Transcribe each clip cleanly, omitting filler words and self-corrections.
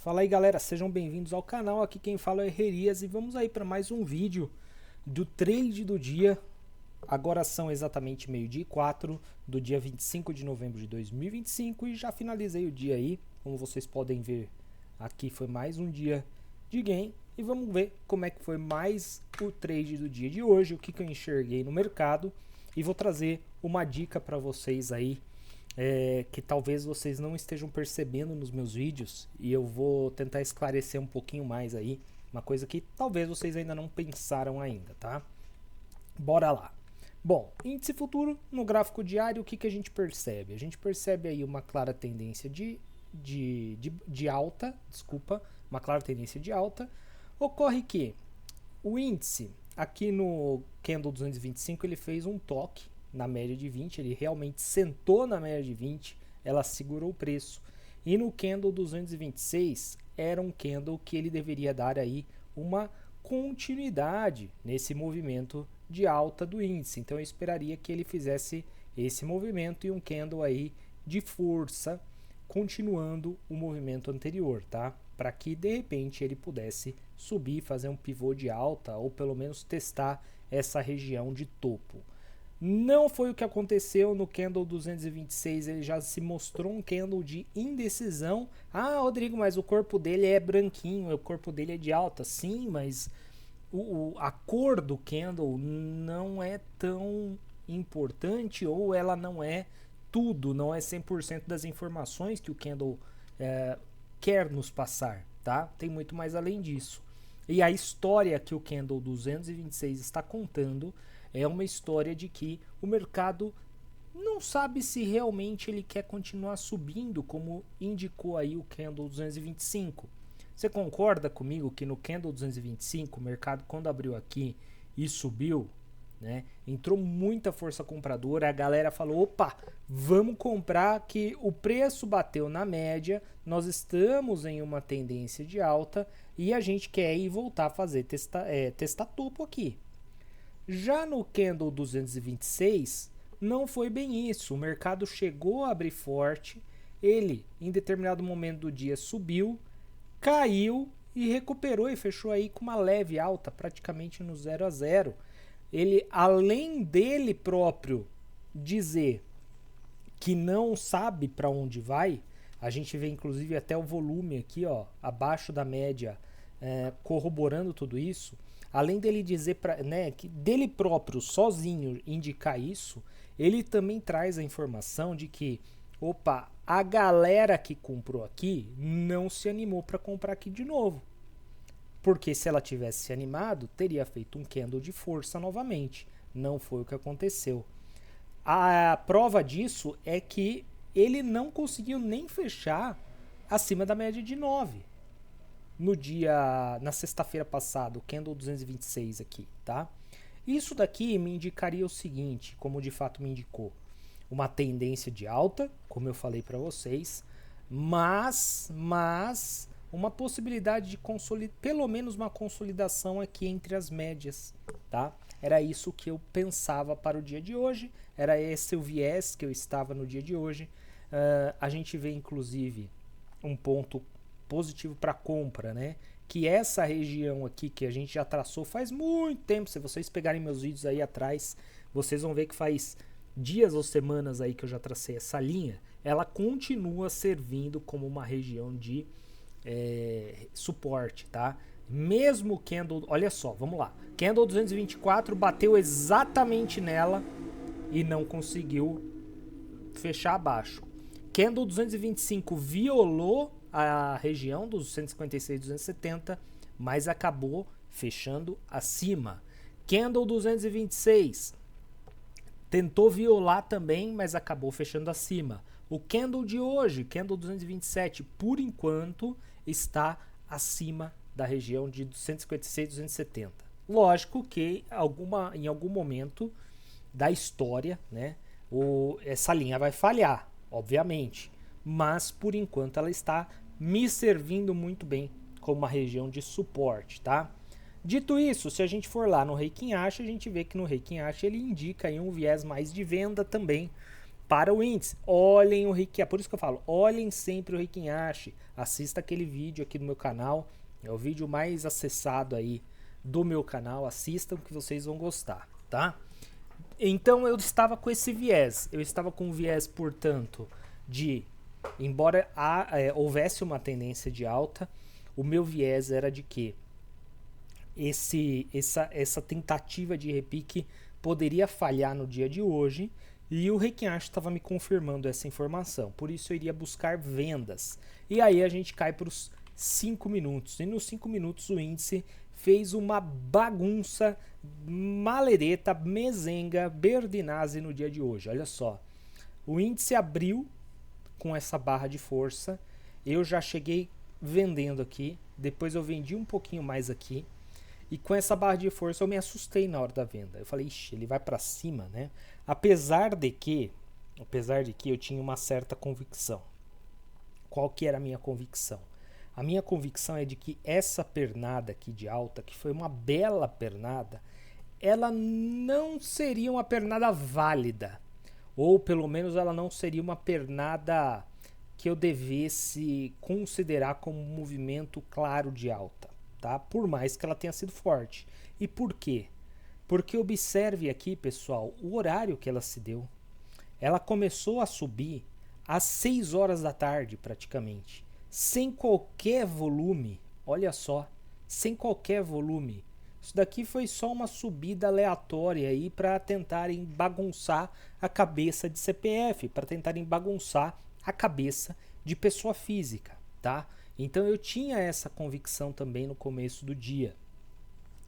Fala aí galera, sejam bem-vindos ao canal, aqui quem fala é Herrias e vamos aí para mais um vídeo do trade do dia. Agora são exatamente meio-dia e 4 do dia 25 de novembro de 2025 e já finalizei o dia aí. Como vocês podem ver, aqui foi mais um dia de game e vamos ver como é que foi mais o trade do dia de hoje, o que eu enxerguei no mercado e vou trazer uma dica para vocês aí. Que talvez vocês não estejam percebendo nos meus vídeos e eu vou tentar esclarecer um pouquinho mais aí, uma coisa que talvez vocês ainda não pensaram ainda, tá? Bora lá. Bom, índice futuro no gráfico diário, o que a gente percebe? A gente percebe aí uma clara tendência de alta, uma clara tendência de alta. Ocorre que o índice aqui no Candle 225 ele fez um toque na média de 20, ele realmente sentou na média de 20, ela segurou o preço. E no Candle 226 era um candle que ele deveria dar aí uma continuidade nesse movimento de alta do índice. Então eu esperaria que ele fizesse esse movimento e um candle aí de força, continuando o movimento anterior, tá? Para que de repente ele pudesse subir, fazer um pivô de alta ou pelo menos testar essa região de topo. Não foi o que aconteceu no Candle 226, ele já se mostrou um candle de indecisão. Ah, Rodrigo, mas o corpo dele é branquinho, o corpo dele é de alta. Sim, mas a cor do candle não é tão importante ou ela não é tudo, não é 100% das informações que o candle quer nos passar, tá? Tem muito mais além disso. E a história que o Candle 226 está contando é uma história de que o mercado não sabe se realmente ele quer continuar subindo, como indicou aí o Candle 225. Você concorda comigo que no Candle 225 o mercado, quando abriu aqui e subiu, né, entrou muita força compradora, a galera falou, opa, vamos comprar que o preço bateu na média, nós estamos em uma tendência de alta e a gente quer ir voltar a fazer testar topo aqui. Já no Candle 226 não foi bem isso, o mercado chegou a abrir forte, ele em determinado momento do dia subiu, caiu e recuperou e fechou aí com uma leve alta, praticamente no 0 a 0. Ele, além dele próprio dizer que não sabe para onde vai, a gente vê inclusive até o volume aqui, ó, abaixo da média, corroborando tudo isso. Além dele dizer, que dele próprio sozinho indicar isso, ele também traz a informação de que, opa, a galera que comprou aqui não se animou para comprar aqui de novo. Porque se ela tivesse se animado, teria feito um candle de força novamente. Não foi o que aconteceu. A prova disso é que ele não conseguiu nem fechar acima da média de 9. Na sexta-feira passada, o Candle 226 aqui, tá? Isso daqui me indicaria o seguinte, como de fato me indicou. Uma tendência de alta, como eu falei para vocês, mas uma possibilidade de pelo menos uma consolidação aqui entre as médias, tá? Era isso que eu pensava para o dia de hoje, era esse o viés que eu estava no dia de hoje. A gente vê inclusive um ponto positivo para compra, né? Que essa região aqui que a gente já traçou faz muito tempo, se vocês pegarem meus vídeos aí atrás, vocês vão ver que faz dias ou semanas aí que eu já tracei essa linha, ela continua servindo como uma região de suporte, tá? Mesmo o candle, olha só, vamos lá, candle 224 bateu exatamente nela e não conseguiu fechar abaixo. Candle 225 violou a região dos 156 e 270, mas acabou fechando acima. Candle 226 tentou violar também, mas acabou fechando acima. O candle de hoje, candle 227, por enquanto está acima da região de 156 e 270. Lógico que em algum momento da história, né, essa linha vai falhar, obviamente, mas por enquanto ela está me servindo muito bem como uma região de suporte, tá? Dito isso, se a gente for lá no Heikin Ashi, a gente vê que no Heikin Ashi ele indica aí um viés mais de venda também. para o índice. Olhem o Rikiashi, por isso que eu falo, olhem sempre o Rikiashi. Assista aquele vídeo aqui do meu canal, é o vídeo mais acessado aí do meu canal. Assistam que vocês vão gostar, tá? Então eu estava com esse viés. Eu estava com um viés, portanto, de, embora houvesse uma tendência de alta, o meu viés era de que essa tentativa de repique poderia falhar no dia de hoje, e o Rikiashi estava me confirmando essa informação. Por isso eu iria buscar vendas. E aí a gente cai para os 5 minutos. E nos 5 minutos o índice fez uma bagunça, malereta, mezenga, Berdinazzi no dia de hoje. Olha só. O índice abriu com essa barra de força. Eu já cheguei vendendo aqui. Depois eu vendi um pouquinho mais aqui. E com essa barra de força eu me assustei na hora da venda. Eu falei, ixi, ele vai para cima, né? Apesar de que eu tinha uma certa convicção. Qual que era a minha convicção? A minha convicção é de que essa pernada aqui de alta, que foi uma bela pernada, ela não seria uma pernada válida. Ou pelo menos ela não seria uma pernada que eu devesse considerar como um movimento claro de alta. Tá? Por mais que ela tenha sido forte. E por quê? Porque observe aqui, pessoal, o horário que ela se deu. Ela começou a subir às 6 horas da tarde, praticamente. Sem qualquer volume. Olha só. Sem qualquer volume. Isso daqui foi só uma subida aleatória aí para tentarem bagunçar a cabeça de CPF. Para tentarem bagunçar a cabeça de pessoa física, tá? Então eu tinha essa convicção também no começo do dia,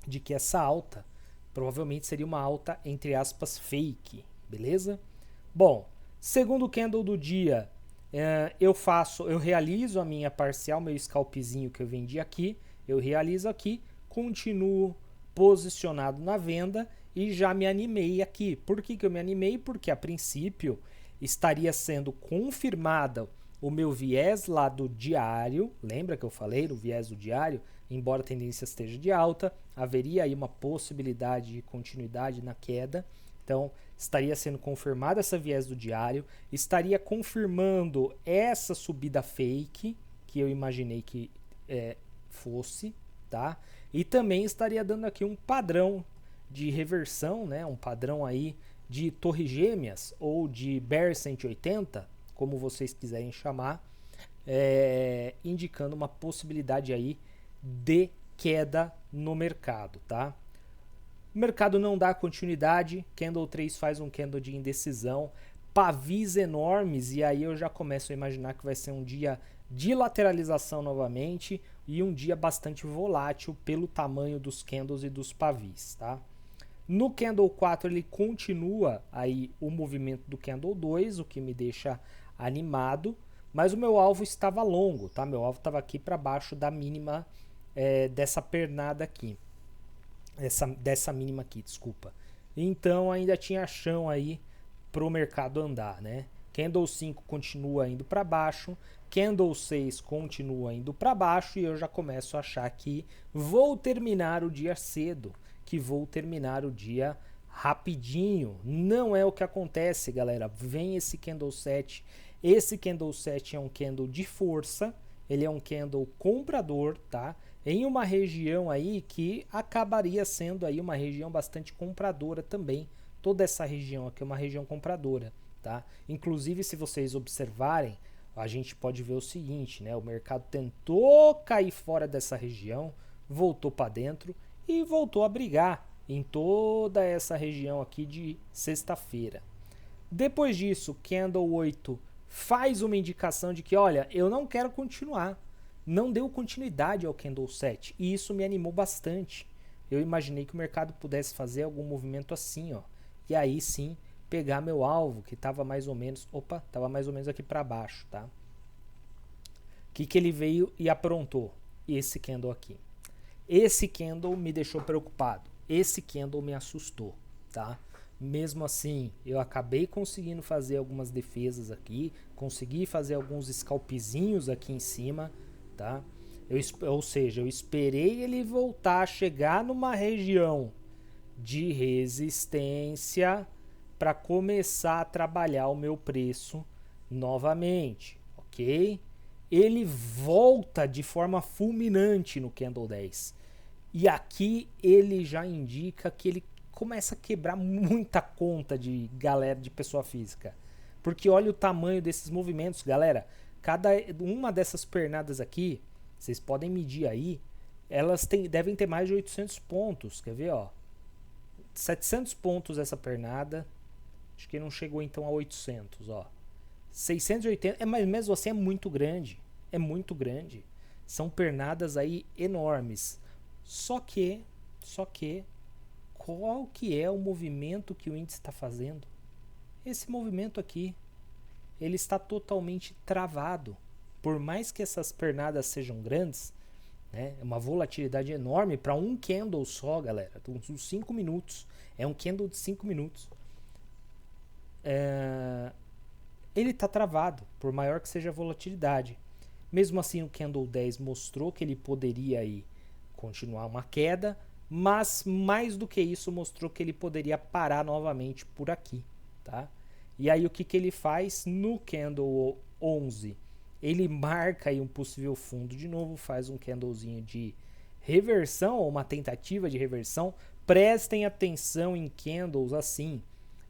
de que essa alta provavelmente seria uma alta, entre aspas, fake, beleza? Bom, segundo candle do dia, eu realizo a minha parcial, meu scalpzinho que eu vendi aqui, eu realizo aqui, continuo posicionado na venda e já me animei aqui. Por que eu me animei? Porque a princípio estaria sendo confirmada o meu viés lá do diário. Lembra que eu falei do viés do diário? Embora a tendência esteja de alta, haveria aí uma possibilidade de continuidade na queda. Então, estaria sendo confirmada essa viés do diário, estaria confirmando essa subida fake, que eu imaginei que fosse, tá? E também estaria dando aqui um padrão de reversão, né? Um padrão aí de torre gêmeas ou de Bear 180, como vocês quiserem chamar, indicando uma possibilidade aí de queda no mercado, tá? O mercado não dá continuidade, candle 3 faz um candle de indecisão, pavis enormes, e aí eu já começo a imaginar que vai ser um dia de lateralização novamente e um dia bastante volátil pelo tamanho dos candles e dos pavis, tá? No candle 4 ele continua aí o movimento do candle 2, o que me deixa animado, mas o meu alvo estava longo, tá? Meu alvo estava aqui para baixo da mínima dessa pernada aqui, dessa mínima aqui, desculpa. Então ainda tinha chão aí para o mercado andar, né? Candle 5 continua indo para baixo, Candle 6 continua indo para baixo e eu já começo a achar que vou terminar o dia cedo, que vou terminar o dia rapidinho. Não é o que acontece, galera. Vem esse candle 7. Esse candle 7 é um candle de força, ele é um candle comprador, tá? Em uma região aí que acabaria sendo aí uma região bastante compradora também. Toda essa região aqui é uma região compradora, tá? Inclusive, se vocês observarem, a gente pode ver o seguinte, né? O mercado tentou cair fora dessa região, voltou para dentro e voltou a brigar em toda essa região aqui de sexta-feira. Depois disso, candle 8 faz uma indicação de que, olha, eu não quero continuar. Não deu continuidade ao candle 7 e isso me animou bastante. Eu imaginei que o mercado pudesse fazer algum movimento assim, ó. E aí sim, pegar meu alvo, que estava mais ou menos, estava mais ou menos aqui para baixo, tá? O que ele veio e aprontou? Esse candle aqui. Esse candle me deixou preocupado. Esse candle me assustou, tá? Mesmo assim, eu acabei conseguindo fazer algumas defesas aqui, consegui fazer alguns scalpzinhos aqui em cima, tá? Ou seja, eu esperei ele voltar a chegar numa região de resistência para começar a trabalhar o meu preço novamente, ok? Ele volta de forma fulminante no candle 10. E aqui ele já indica que ele começa a quebrar muita conta de galera, de pessoa física. Porque olha o tamanho desses movimentos, galera. Cada uma dessas pernadas aqui, vocês podem medir aí, elas devem ter mais de 800 pontos. Quer ver, ó? 700 pontos essa pernada. Acho que não chegou então a 800, ó. 680, mas mesmo assim é muito grande. É muito grande. São pernadas aí enormes. Só que, qual que é o movimento que o índice está fazendo? Esse movimento aqui, ele está totalmente travado. Por mais que essas pernadas sejam grandes, né, é uma volatilidade enorme para um candle só, galera. Uns 5 minutos. É um candle de 5 minutos. Ele está travado, por maior que seja a volatilidade. Mesmo assim, o candle 10 mostrou que ele poderia aí continuar uma queda, mas mais do que isso mostrou que ele poderia parar novamente por aqui, tá? E aí o que ele faz no candle 11? Ele marca aí um possível fundo de novo, faz um candlezinho de reversão ou uma tentativa de reversão. Prestem atenção em candles assim,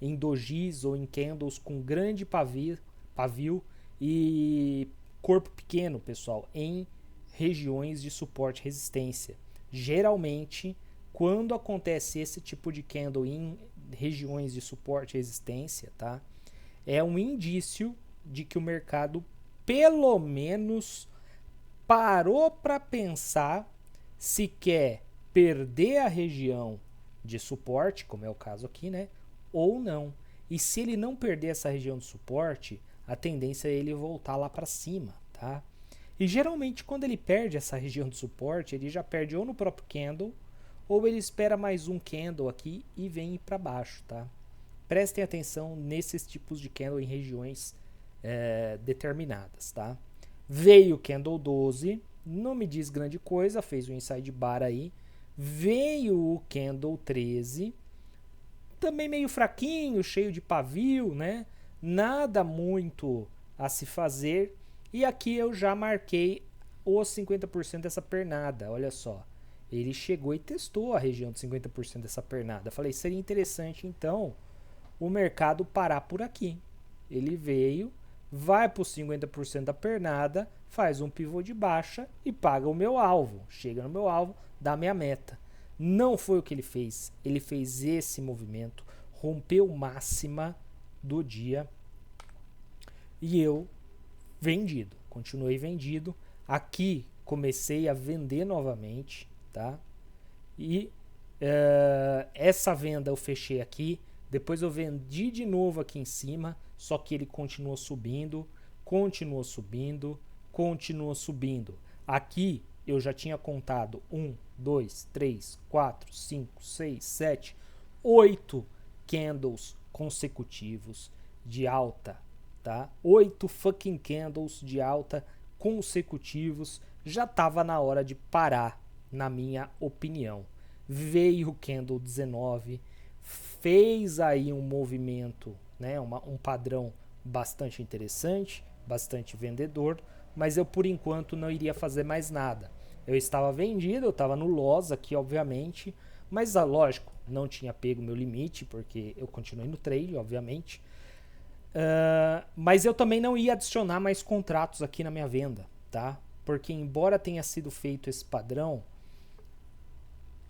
em dojis ou em candles com grande pavio e corpo pequeno, pessoal, em regiões de suporte e resistência. Geralmente, quando acontece esse tipo de candle em regiões de suporte e resistência, tá? É um indício de que o mercado pelo menos parou para pensar se quer perder a região de suporte, como é o caso aqui, né? Ou não. E se ele não perder essa região de suporte, a tendência é ele voltar lá para cima, tá? E geralmente quando ele perde essa região de suporte, ele já perde ou no próprio candle, ou ele espera mais um candle aqui e vem para baixo, tá? Prestem atenção nesses tipos de candle em regiões determinadas, tá? Veio o candle 12, não me diz grande coisa, fez um inside bar aí. Veio o candle 13, também meio fraquinho, cheio de pavio, né? Nada muito a se fazer. E aqui eu já marquei os 50% dessa pernada, olha só. Ele chegou e testou a região de 50% dessa pernada. Falei, seria interessante então o mercado parar por aqui. Ele veio, vai para os 50% da pernada, faz um pivô de baixa e paga o meu alvo. Chega no meu alvo, dá a minha meta. Não foi o que ele fez. Ele fez esse movimento, rompeu máxima do dia e eu vendido. Continuei vendido. Aqui comecei a vender novamente, tá? E essa venda eu fechei aqui. Depois eu vendi de novo aqui em cima, só que ele continuou subindo, continuou subindo, continuou subindo. Aqui eu já tinha contado 1, 2, 3, 4, 5, 6, 7, 8 candles consecutivos de alta, tá? 8 fucking candles de alta consecutivos. Já estava na hora de parar, na minha opinião. Veio o candle 19, fez aí um movimento, né, um padrão bastante interessante, bastante vendedor, mas eu por enquanto não iria fazer mais nada. Eu estava vendido, eu estava no loss aqui, obviamente, mas lógico, não tinha pego meu limite, porque eu continuei no trade, obviamente. Mas eu também não ia adicionar mais contratos aqui na minha venda, tá? Porque embora tenha sido feito esse padrão,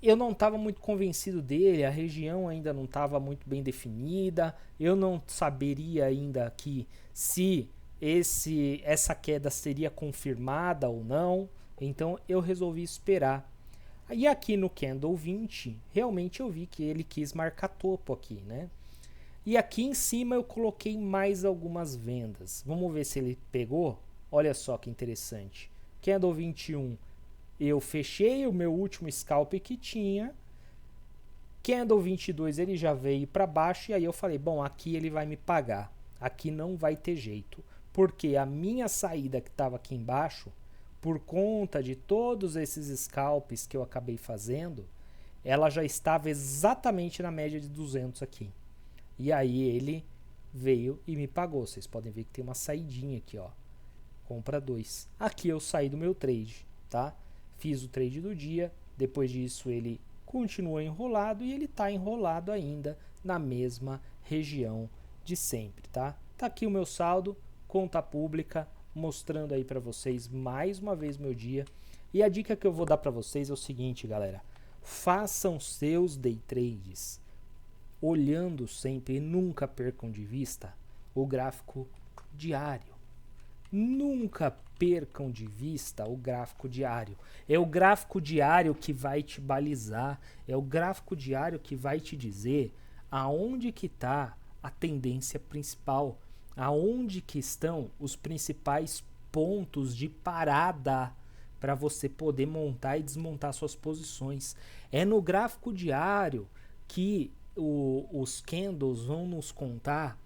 eu não estava muito convencido dele, a região ainda não estava muito bem definida, eu não saberia ainda aqui se essa queda seria confirmada ou não, então eu resolvi esperar. E aqui no candle 20, realmente eu vi que ele quis marcar topo aqui, né? E aqui em cima eu coloquei mais algumas vendas. Vamos ver se ele pegou? Olha só que interessante. Candle 21, eu fechei o meu último scalp que tinha. Candle 22 ele já veio para baixo e aí eu falei, bom, aqui ele vai me pagar. Aqui não vai ter jeito. Porque a minha saída que estava aqui embaixo, por conta de todos esses scalps que eu acabei fazendo, ela já estava exatamente na média de 200 aqui. E aí ele veio e me pagou. Vocês podem ver que tem uma saidinha aqui, ó. Compra 2. Aqui eu saí do meu trade, tá? Fiz o trade do dia. Depois disso ele continua enrolado e ele está enrolado ainda na mesma região de sempre, tá? Tá aqui o meu saldo, conta pública, mostrando aí para vocês mais uma vez meu dia. E a dica que eu vou dar para vocês é o seguinte, galera: façam seus day trades olhando sempre e nunca percam de vista o gráfico diário. Nunca percam de vista o gráfico diário. É o gráfico diário que vai te balizar, é o gráfico diário que vai te dizer aonde que está a tendência principal, aonde que estão os principais pontos de parada para você poder montar e desmontar suas posições. É no gráfico diário que os candles vão nos contar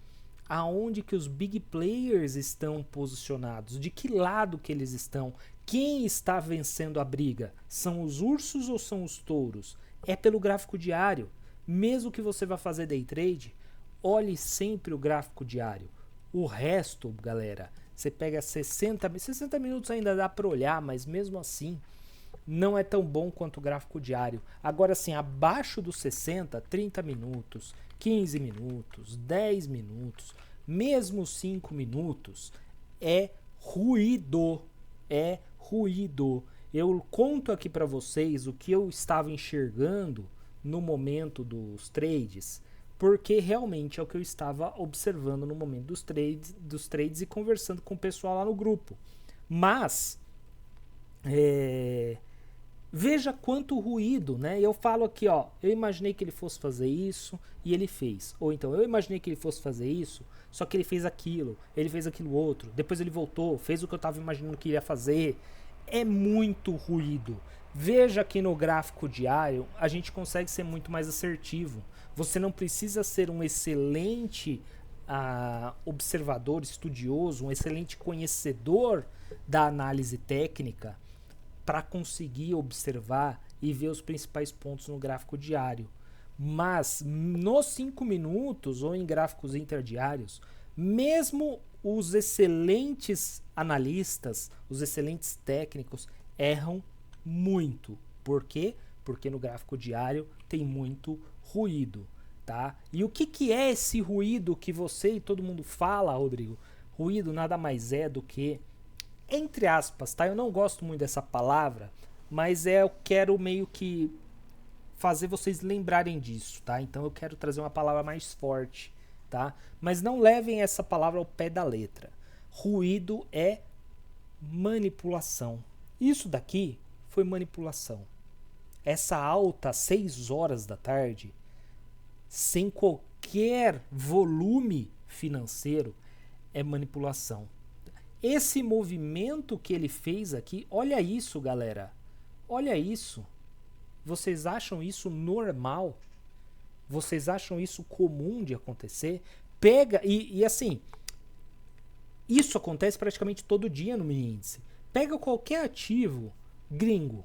aonde que os big players estão posicionados, de que lado que eles estão, quem está vencendo a briga, são os ursos ou são os touros? É pelo gráfico diário. Mesmo que você vá fazer day trade, olhe sempre o gráfico diário. O resto, galera, você pega 60 minutos ainda dá para olhar, mas mesmo assim não é tão bom quanto o gráfico diário. Agora sim, abaixo dos 60, 30 minutos, 15 minutos, 10 minutos, mesmo 5 minutos, é ruído. É ruído. Eu conto aqui para vocês o que eu estava enxergando no momento dos trades, porque realmente é o que eu estava observando no momento dos trades e conversando com o pessoal lá no grupo. Mas veja quanto ruído, né? Eu falo aqui, ó, eu imaginei que ele fosse fazer isso e ele fez. Ou então, eu imaginei que ele fosse fazer isso, só que ele fez aquilo outro, depois ele voltou, fez o que eu estava imaginando que iria fazer. É muito ruído. Veja que no gráfico diário a gente consegue ser muito mais assertivo. Você não precisa ser um excelente observador, estudioso, um excelente conhecedor da análise técnica para conseguir observar e ver os principais pontos no gráfico diário. Mas nos 5 minutos ou em gráficos interdiários, mesmo os excelentes analistas, os excelentes técnicos erram muito. Por quê? Porque no gráfico diário tem muito ruído, tá? E o que é esse ruído que você e todo mundo fala, Rodrigo? Ruído nada mais é do que, entre aspas, tá? Eu não gosto muito dessa palavra, mas eu quero meio que fazer vocês lembrarem disso, tá? Então eu quero trazer uma palavra mais forte, tá? Mas não levem essa palavra ao pé da letra. Ruído é manipulação. Isso daqui foi manipulação. Essa alta às 6 horas da tarde, sem qualquer volume financeiro, é manipulação. Esse movimento que ele fez aqui, olha isso, galera. Olha isso. Vocês acham isso normal? Vocês acham isso comum de acontecer? Pega, e assim, isso acontece praticamente todo dia no mini índice. Pega qualquer ativo gringo,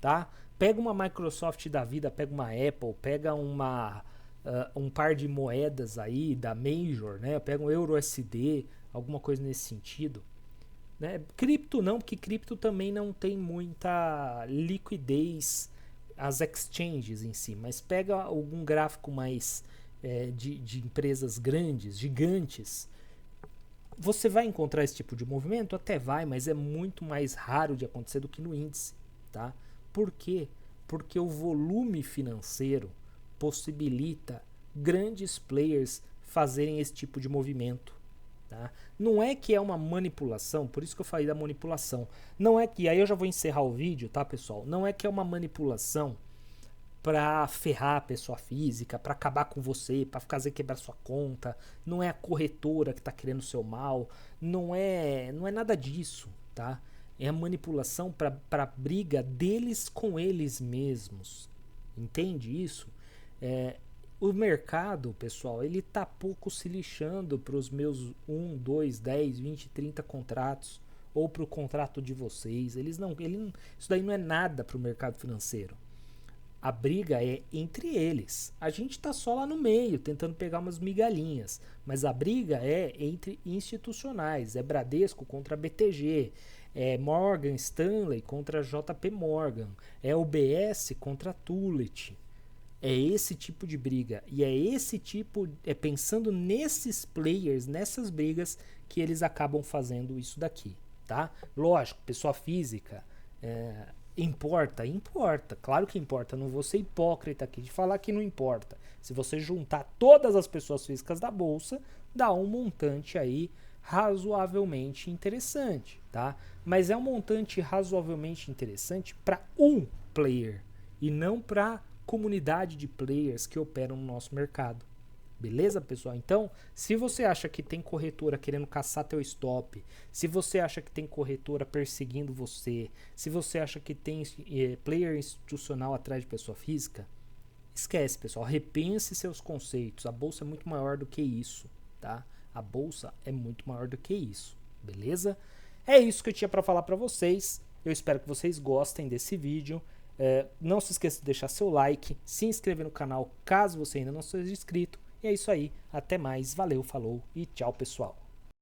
tá? Pega uma Microsoft da vida, pega uma Apple, pega um par de moedas aí da Major, né? Pega um EURUSD, alguma coisa nesse sentido. Né? Cripto não, porque cripto também não tem muita liquidez, as exchanges em si, mas pega algum gráfico mais de empresas grandes, gigantes, você vai encontrar esse tipo de movimento? Até vai, mas é muito mais raro de acontecer do que no índice, tá? Por quê? Porque o volume financeiro possibilita grandes players fazerem esse tipo de movimento. Tá? Não é que é uma manipulação, por isso que eu falei da manipulação. Não é que, aí eu já vou encerrar o vídeo, tá, pessoal? Não é que é uma manipulação para ferrar a pessoa física, para acabar com você, para fazer quebrar sua conta. Não é a corretora que está querendo o seu mal. Não é nada disso, tá? É a manipulação para briga deles com eles mesmos. Entende isso? O mercado, pessoal, ele tá pouco se lixando para os meus 1, 2, 10, 20, 30 contratos ou para o contrato de vocês. Isso daí não é nada para o mercado financeiro. A briga é entre eles. A gente tá só lá no meio, tentando pegar umas migalhinhas. Mas a briga é entre institucionais. É Bradesco contra BTG. É Morgan Stanley contra JP Morgan. É UBS contra Tulet. É esse tipo de briga. E é esse tipo, é pensando nesses players, nessas brigas, que eles acabam fazendo isso daqui, tá? Lógico, pessoa física, importa? Importa, claro que importa. Não vou ser hipócrita aqui de falar que não importa. Se você juntar todas as pessoas físicas da bolsa, dá um montante aí razoavelmente interessante, tá? Mas é um montante razoavelmente interessante para um player e não para comunidade de players que operam no nosso mercado. Beleza, pessoal? Então, se você acha que tem corretora querendo caçar teu stop, se você acha que tem corretora perseguindo você, se você acha que tem player institucional atrás de pessoa física, esquece, pessoal. Repense seus conceitos. A bolsa é muito maior do que isso, tá? A bolsa é muito maior do que isso, beleza? É isso que eu tinha para falar para vocês. Eu espero que vocês gostem desse vídeo. Não se esqueça de deixar seu like, se inscrever no canal caso você ainda não seja inscrito. E é isso aí, até mais, valeu, falou e tchau, pessoal.